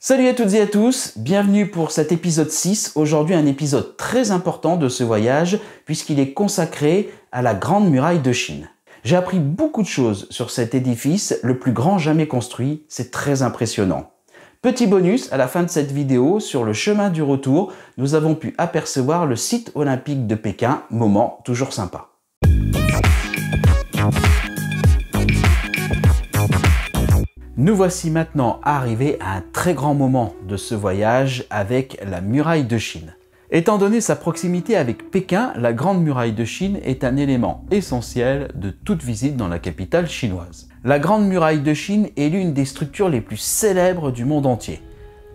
Salut à toutes et à tous, bienvenue pour cet épisode 6. Aujourd'hui un épisode très important de ce voyage puisqu'il est consacré à la Grande Muraille de Chine. J'ai appris beaucoup de choses sur cet édifice, le plus grand jamais construit, c'est très impressionnant. Petit bonus, à la fin de cette vidéo, sur le chemin du retour, nous avons pu apercevoir le site olympique de Pékin, moment toujours sympa. Nous voici maintenant arrivés à un très grand moment de ce voyage avec la muraille de Chine. Étant donné sa proximité avec Pékin, la Grande Muraille de Chine est un élément essentiel de toute visite dans la capitale chinoise. La Grande Muraille de Chine est l'une des structures les plus célèbres du monde entier.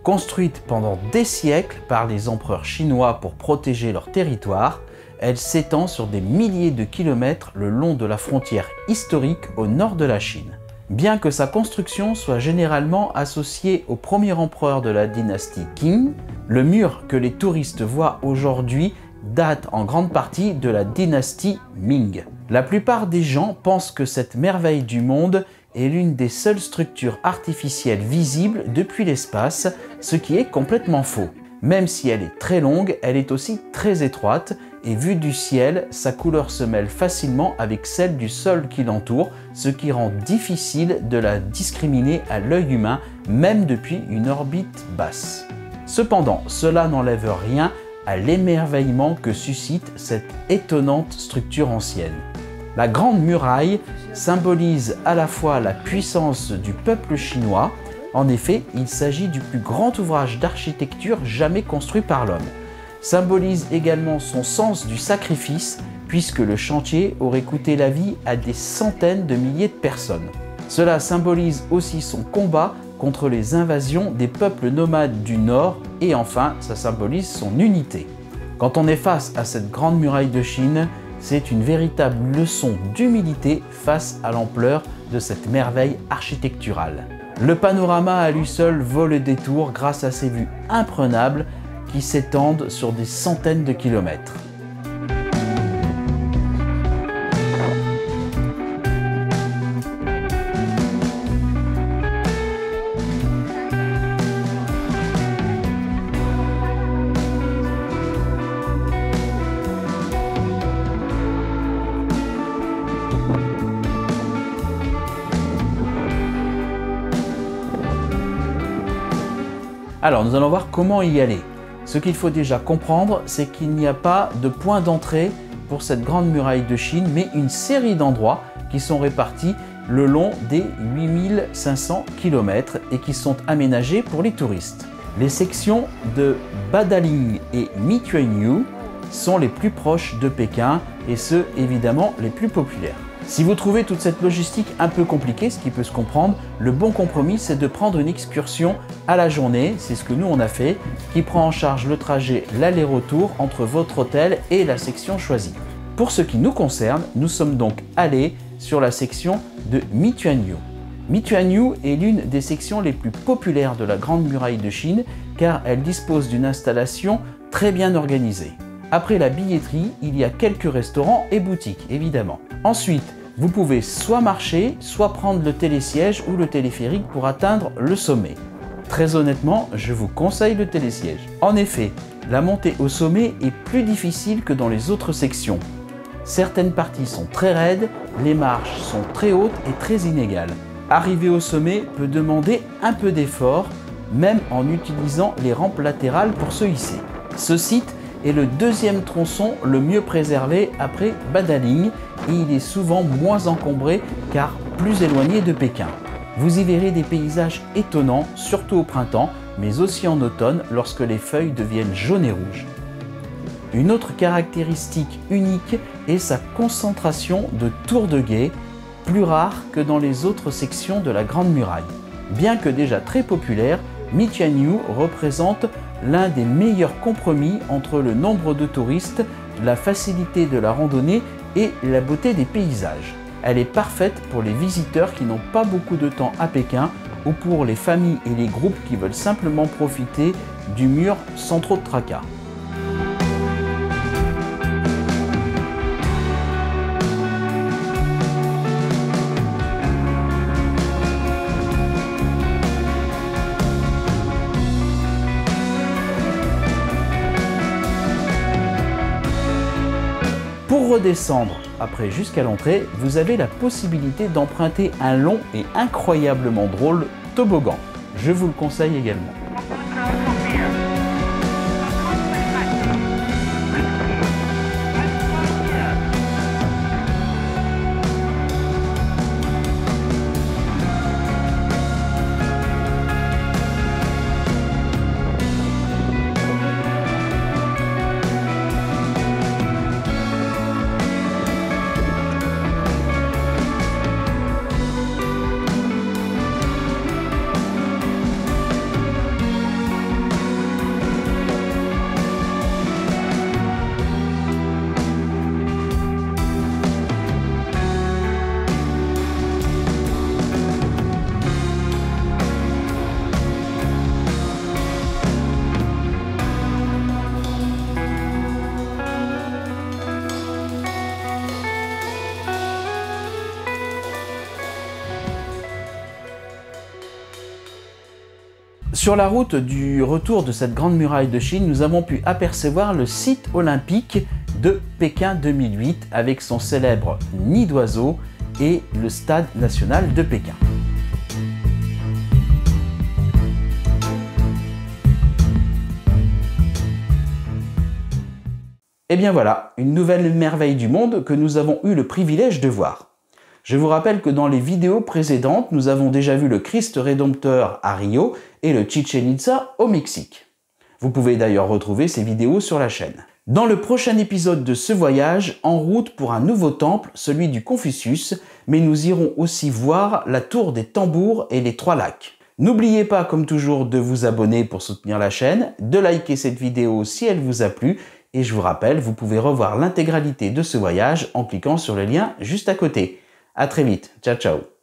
Construite pendant des siècles par les empereurs chinois pour protéger leur territoire, elle s'étend sur des milliers de kilomètres le long de la frontière historique au nord de la Chine. Bien que sa construction soit généralement associée au premier empereur de la dynastie Qing, le mur que les touristes voient aujourd'hui date en grande partie de la dynastie Ming. La plupart des gens pensent que cette merveille du monde est l'une des seules structures artificielles visibles depuis l'espace, ce qui est complètement faux. Même si elle est très longue, elle est aussi très étroite et vue du ciel, sa couleur se mêle facilement avec celle du sol qui l'entoure, ce qui rend difficile de la discriminer à l'œil humain, même depuis une orbite basse. Cependant, cela n'enlève rien à l'émerveillement que suscite cette étonnante structure ancienne. La Grande Muraille symbolise à la fois la puissance du peuple chinois. En effet, il s'agit du plus grand ouvrage d'architecture jamais construit par l'homme. Symbolise également son sens du sacrifice, puisque le chantier aurait coûté la vie à des centaines de milliers de personnes. Cela symbolise aussi son combat contre les invasions des peuples nomades du Nord, et enfin, ça symbolise son unité. Quand on est face à cette Grande Muraille de Chine, c'est une véritable leçon d'humilité face à l'ampleur de cette merveille architecturale. Le panorama à lui seul vaut le détour grâce à ses vues imprenables qui s'étendent sur des centaines de kilomètres. Alors, nous allons voir comment y aller. Ce qu'il faut déjà comprendre, c'est qu'il n'y a pas de point d'entrée pour cette Grande Muraille de Chine, mais une série d'endroits qui sont répartis le long des 8500 km et qui sont aménagés pour les touristes. Les sections de Badaling et Mituanyu sont les plus proches de Pékin et ceux évidemment les plus populaires. Si vous trouvez toute cette logistique un peu compliquée, ce qui peut se comprendre, le bon compromis c'est de prendre une excursion à la journée, c'est ce que nous on a fait, qui prend en charge le trajet l'aller-retour entre votre hôtel et la section choisie. Pour ce qui nous concerne, nous sommes donc allés sur la section de Mituanyu. Mituanyu est l'une des sections les plus populaires de la Grande Muraille de Chine car elle dispose d'une installation très bien organisée. Après la billetterie, il y a quelques restaurants et boutiques, évidemment. Ensuite, vous pouvez soit marcher, soit prendre le télésiège ou le téléphérique pour atteindre le sommet. Très honnêtement, je vous conseille le télésiège. En effet, la montée au sommet est plus difficile que dans les autres sections. Certaines parties sont très raides, les marches sont très hautes et très inégales. Arriver au sommet peut demander un peu d'effort, même en utilisant les rampes latérales pour se hisser. Ce site est le deuxième tronçon le mieux préservé après Badaling et il est souvent moins encombré car plus éloigné de Pékin. Vous y verrez des paysages étonnants, surtout au printemps, mais aussi en automne lorsque les feuilles deviennent jaunes et rouges. Une autre caractéristique unique est sa concentration de tours de guet, plus rare que dans les autres sections de la Grande Muraille. Bien que déjà très populaire, Mituanyu représente l'un des meilleurs compromis entre le nombre de touristes, la facilité de la randonnée et la beauté des paysages. Elle est parfaite pour les visiteurs qui n'ont pas beaucoup de temps à Pékin ou pour les familles et les groupes qui veulent simplement profiter du mur sans trop de tracas. Pour redescendre après jusqu'à l'entrée, vous avez la possibilité d'emprunter un long et incroyablement drôle toboggan. Je vous le conseille également. Sur la route du retour de cette grande muraille de Chine, nous avons pu apercevoir le site olympique de Pékin 2008 avec son célèbre nid d'oiseaux et le stade national de Pékin. Et bien voilà, une nouvelle merveille du monde que nous avons eu le privilège de voir. Je vous rappelle que dans les vidéos précédentes, nous avons déjà vu le Christ Rédempteur à Rio et le Chichén Itzá au Mexique. Vous pouvez d'ailleurs retrouver ces vidéos sur la chaîne. Dans le prochain épisode de ce voyage, en route pour un nouveau temple, celui du Confucius, mais nous irons aussi voir la tour des tambours et les 3 lacs. N'oubliez pas, comme toujours, de vous abonner pour soutenir la chaîne, de liker cette vidéo si elle vous a plu, et je vous rappelle, vous pouvez revoir l'intégralité de ce voyage en cliquant sur le lien juste à côté. À très vite, ciao ciao.